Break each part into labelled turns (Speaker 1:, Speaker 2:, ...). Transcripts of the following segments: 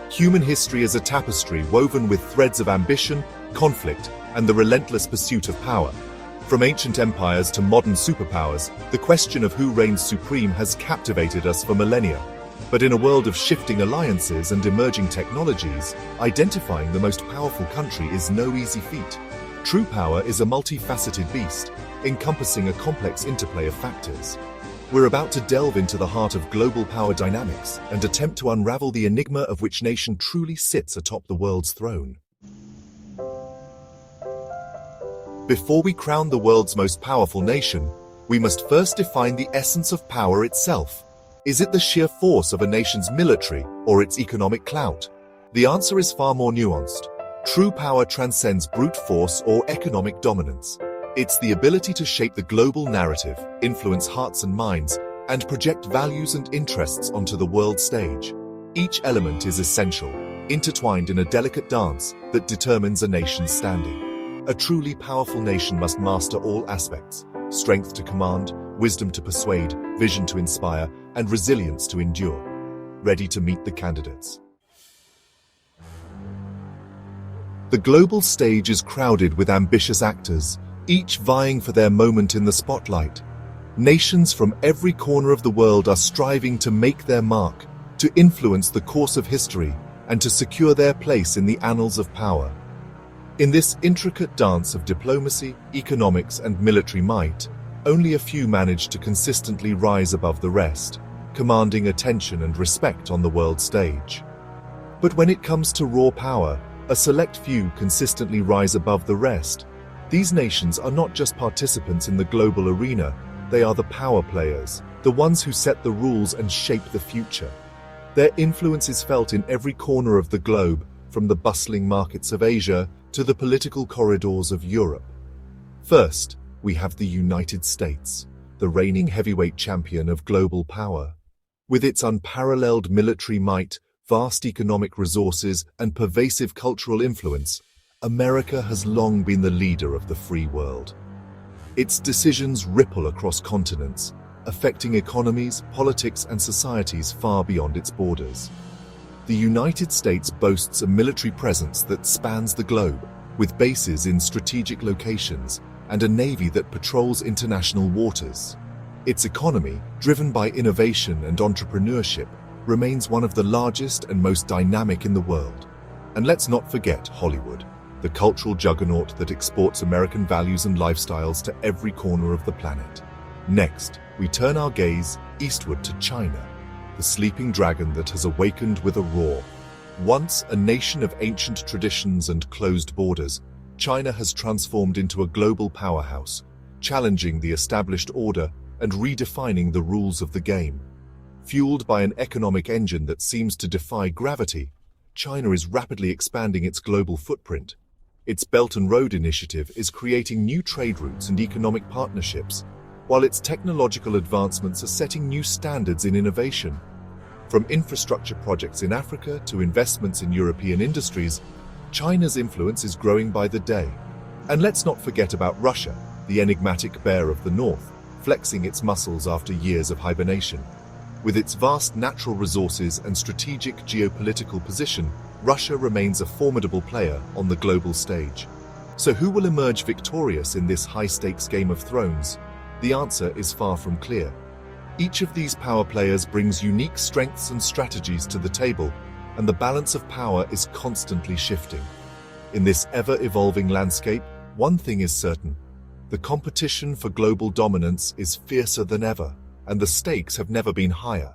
Speaker 1: Human history is a tapestry woven with threads of ambition, conflict, and the relentless pursuit of power. From ancient empires to modern superpowers, the question of who reigns supreme has captivated us for millennia. But in a world of shifting alliances and emerging technologies, identifying the most powerful country is no easy feat. True power is a multifaceted beast, encompassing a complex interplay of factors. We're about to delve into the heart of global power dynamics and attempt to unravel the enigma of which nation truly sits atop the world's throne. Before we crown the world's most powerful nation, we must first define the essence of power itself. Is it the sheer force of a nation's military or its economic clout? The answer is far more nuanced. True power transcends brute force or economic dominance. It's the ability to shape the global narrative, influence hearts and minds, and project values and interests onto the world stage. Each element is essential, intertwined in a delicate dance that determines a nation's standing. A truly powerful nation must master all aspects: strength to command, wisdom to persuade, vision to inspire, and resilience to endure. Ready to meet the candidates. The global stage is crowded with ambitious actors, each vying for their moment in the spotlight. Nations from every corner of the world are striving to make their mark, to influence the course of history, and to secure their place in the annals of power. In this intricate dance of diplomacy, economics, and military might, only a few manage to consistently rise above the rest, commanding attention and respect on the world stage. But when it comes to raw power, a select few consistently rise above the rest. These nations are not just participants in the global arena, they are the power players, the ones who set the rules and shape the future. Their influence is felt in every corner of the globe, from the bustling markets of Asia to the political corridors of Europe. First, we have the United States, the reigning heavyweight champion of global power. With its unparalleled military might, vast economic resources, and pervasive cultural influence, America has long been the leader of the free world. Its decisions ripple across continents, affecting economies, politics, and societies far beyond its borders. The United States boasts a military presence that spans the globe, with bases in strategic locations and a navy that patrols international waters. Its economy, driven by innovation and entrepreneurship, remains one of the largest and most dynamic in the world. And let's not forget Hollywood, the cultural juggernaut that exports American values and lifestyles to every corner of the planet. Next, we turn our gaze eastward to China, the sleeping dragon that has awakened with a roar. Once a nation of ancient traditions and closed borders, China has transformed into a global powerhouse, challenging the established order and redefining the rules of the game. Fueled by an economic engine that seems to defy gravity, China is rapidly expanding its global footprint. Its Belt and Road Initiative is creating new trade routes and economic partnerships, while its technological advancements are setting new standards in innovation. From infrastructure projects in Africa to investments in European industries, China's influence is growing by the day. And let's not forget about Russia, the enigmatic bear of the North, flexing its muscles after years of hibernation. With its vast natural resources and strategic geopolitical position, Russia remains a formidable player on the global stage. So who will emerge victorious in this high-stakes Game of Thrones? The answer is far from clear. Each of these power players brings unique strengths and strategies to the table, and the balance of power is constantly shifting. In this ever-evolving landscape, one thing is certain: the competition for global dominance is fiercer than ever, and the stakes have never been higher.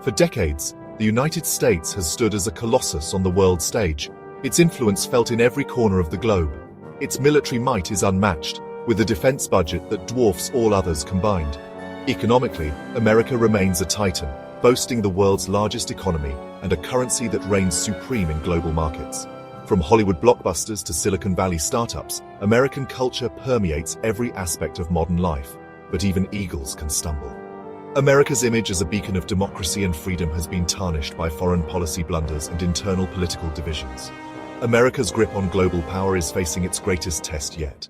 Speaker 1: For decades, the United States has stood as a colossus on the world stage, its influence felt in every corner of the globe. Its military might is unmatched, with a defense budget that dwarfs all others combined. Economically, America remains a titan, boasting the world's largest economy and a currency that reigns supreme in global markets. From Hollywood blockbusters to Silicon Valley startups, American culture permeates every aspect of modern life, but even eagles can stumble. America's image as a beacon of democracy and freedom has been tarnished by foreign policy blunders and internal political divisions. America's grip on global power is facing its greatest test yet.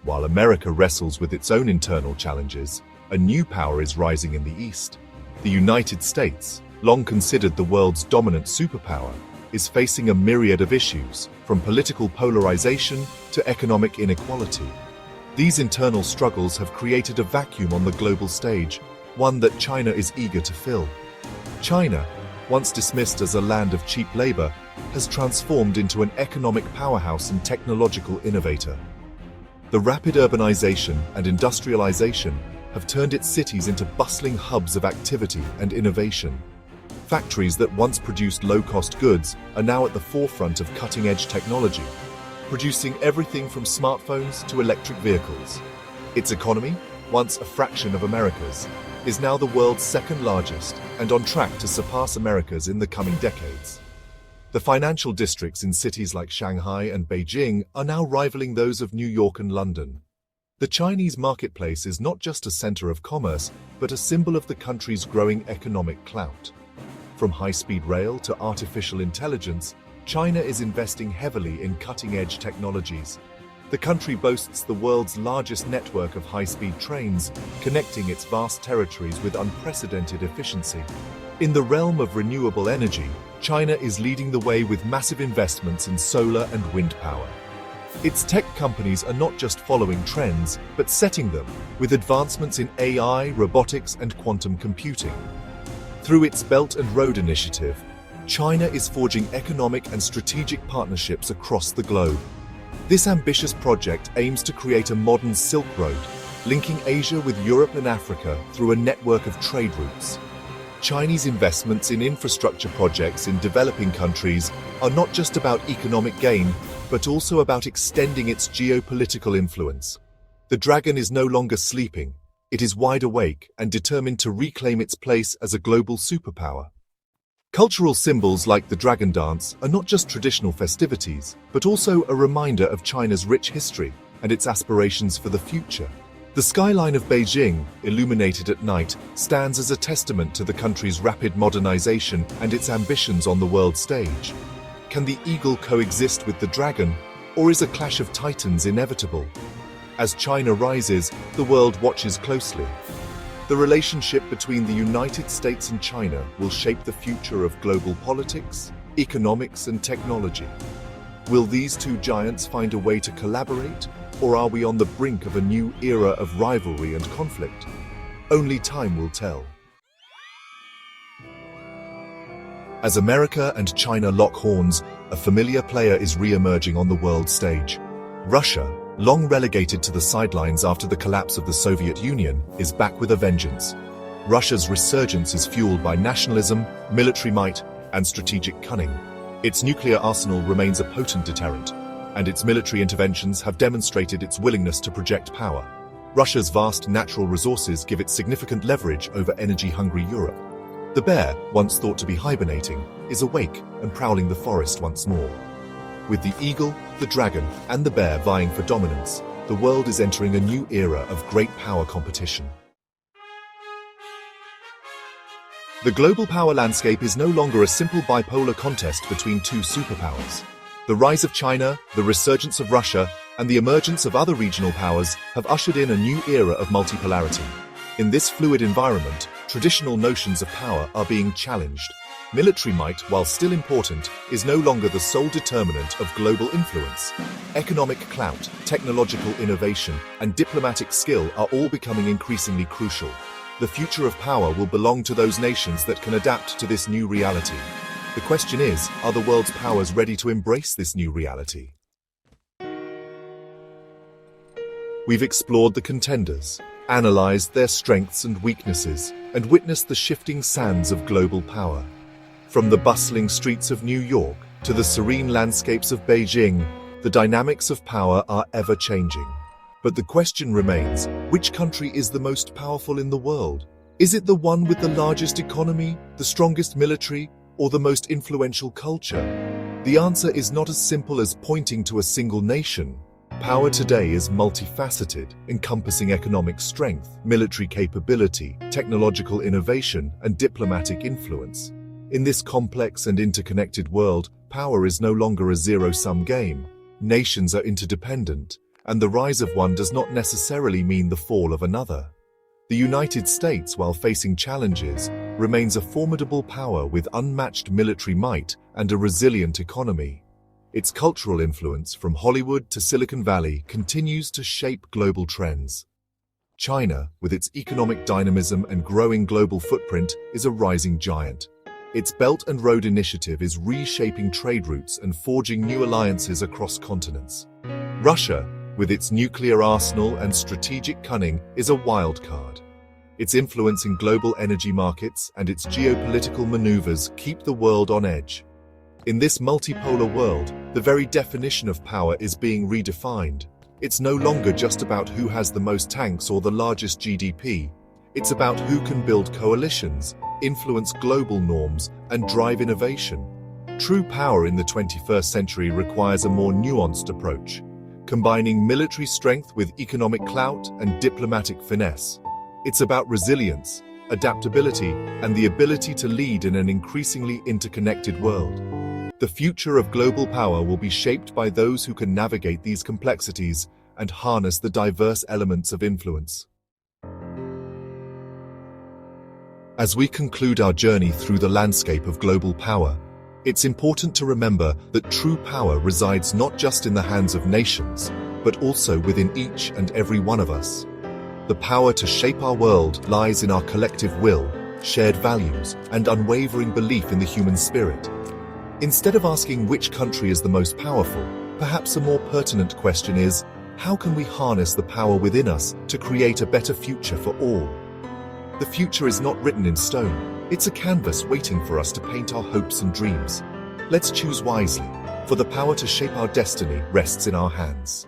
Speaker 1: While America wrestles with its own internal challenges, a new power is rising in the East. The United States, long considered the world's dominant superpower, is facing a myriad of issues, from political polarization to economic inequality. These internal struggles have created a vacuum on the global stage, one that China is eager to fill. China, once dismissed as a land of cheap labor, has transformed into an economic powerhouse and technological innovator. The rapid urbanization and industrialization have turned its cities into bustling hubs of activity and innovation. Factories that once produced low-cost goods are now at the forefront of cutting-edge technology, producing everything from smartphones to electric vehicles. Its economy, once a fraction of America's, is now the world's second largest and on track to surpass America's in the coming decades. The financial districts in cities like Shanghai and Beijing are now rivaling those of New York and London. The Chinese marketplace is not just a center of commerce, but a symbol of the country's growing economic clout. From high-speed rail to artificial intelligence, China is investing heavily in cutting-edge technologies. The country boasts the world's largest network of high-speed trains, connecting its vast territories with unprecedented efficiency. In the realm of renewable energy, China is leading the way with massive investments in solar and wind power. Its tech companies are not just following trends, but setting them, with advancements in AI, robotics, and quantum computing. Through its Belt and Road Initiative, China is forging economic and strategic partnerships across the globe. This ambitious project aims to create a modern Silk Road, linking Asia with Europe and Africa through a network of trade routes. Chinese investments in infrastructure projects in developing countries are not just about economic gain, but also about extending its geopolitical influence. The dragon is no longer sleeping. It is wide awake and determined to reclaim its place as a global superpower. Cultural symbols like the dragon dance are not just traditional festivities, but also a reminder of China's rich history and its aspirations for the future. The skyline of Beijing, illuminated at night, stands as a testament to the country's rapid modernization and its ambitions on the world stage. Can the eagle coexist with the dragon, or is a clash of titans inevitable? As China rises, the world watches closely. The relationship between the United States and China will shape the future of global politics, economics, and technology. Will these two giants find a way to collaborate, or are we on the brink of a new era of rivalry and conflict? Only time will tell. As America and China lock horns, a familiar player is re-emerging on the world stage. Russia, long relegated to the sidelines after the collapse of the Soviet Union, is back with a vengeance. Russia's resurgence is fueled by nationalism, military might, and strategic cunning. Its nuclear arsenal remains a potent deterrent, and its military interventions have demonstrated its willingness to project power. Russia's vast natural resources give it significant leverage over energy-hungry Europe. The bear, once thought to be hibernating, is awake and prowling the forest once more. With the eagle, the dragon, and the bear vying for dominance, the world is entering a new era of great power competition. The global power landscape is no longer a simple bipolar contest between two superpowers. The rise of China, the resurgence of Russia, and the emergence of other regional powers have ushered in a new era of multipolarity. In this fluid environment, traditional notions of power are being challenged. Military might, while still important, is no longer the sole determinant of global influence. Economic clout, technological innovation, and diplomatic skill are all becoming increasingly crucial. The future of power will belong to those nations that can adapt to this new reality. The question is, are the world's powers ready to embrace this new reality? We've explored the contenders, analyzed their strengths and weaknesses, and witnessed the shifting sands of global power. From the bustling streets of New York to the serene landscapes of Beijing, the dynamics of power are ever-changing. But the question remains, which country is the most powerful in the world? Is it the one with the largest economy, the strongest military, or the most influential culture? The answer is not as simple as pointing to a single nation. Power today is multifaceted, encompassing economic strength, military capability, technological innovation, and diplomatic influence. In this complex and interconnected world, power is no longer a zero-sum game. Nations are interdependent, and the rise of one does not necessarily mean the fall of another. The United States, while facing challenges, remains a formidable power with unmatched military might and a resilient economy. Its cultural influence, from Hollywood to Silicon Valley, continues to shape global trends. China, with its economic dynamism and growing global footprint, is a rising giant. Its Belt and Road Initiative is reshaping trade routes and forging new alliances across continents. Russia, with its nuclear arsenal and strategic cunning, is a wild card. Its influence in global energy markets and its geopolitical maneuvers keep the world on edge. In this multipolar world, the very definition of power is being redefined. It's no longer just about who has the most tanks or the largest GDP. It's about who can build coalitions, influence global norms, and drive innovation. True power in the 21st century requires a more nuanced approach, combining military strength with economic clout and diplomatic finesse. It's about resilience, adaptability, and the ability to lead in an increasingly interconnected world. The future of global power will be shaped by those who can navigate these complexities and harness the diverse elements of influence. As we conclude our journey through the landscape of global power, it's important to remember that true power resides not just in the hands of nations, but also within each and every one of us. The power to shape our world lies in our collective will, shared values, and unwavering belief in the human spirit. Instead of asking which country is the most powerful, perhaps a more pertinent question is, how can we harness the power within us to create a better future for all? The future is not written in stone. It's a canvas waiting for us to paint our hopes and dreams. Let's choose wisely, for the power to shape our destiny rests in our hands.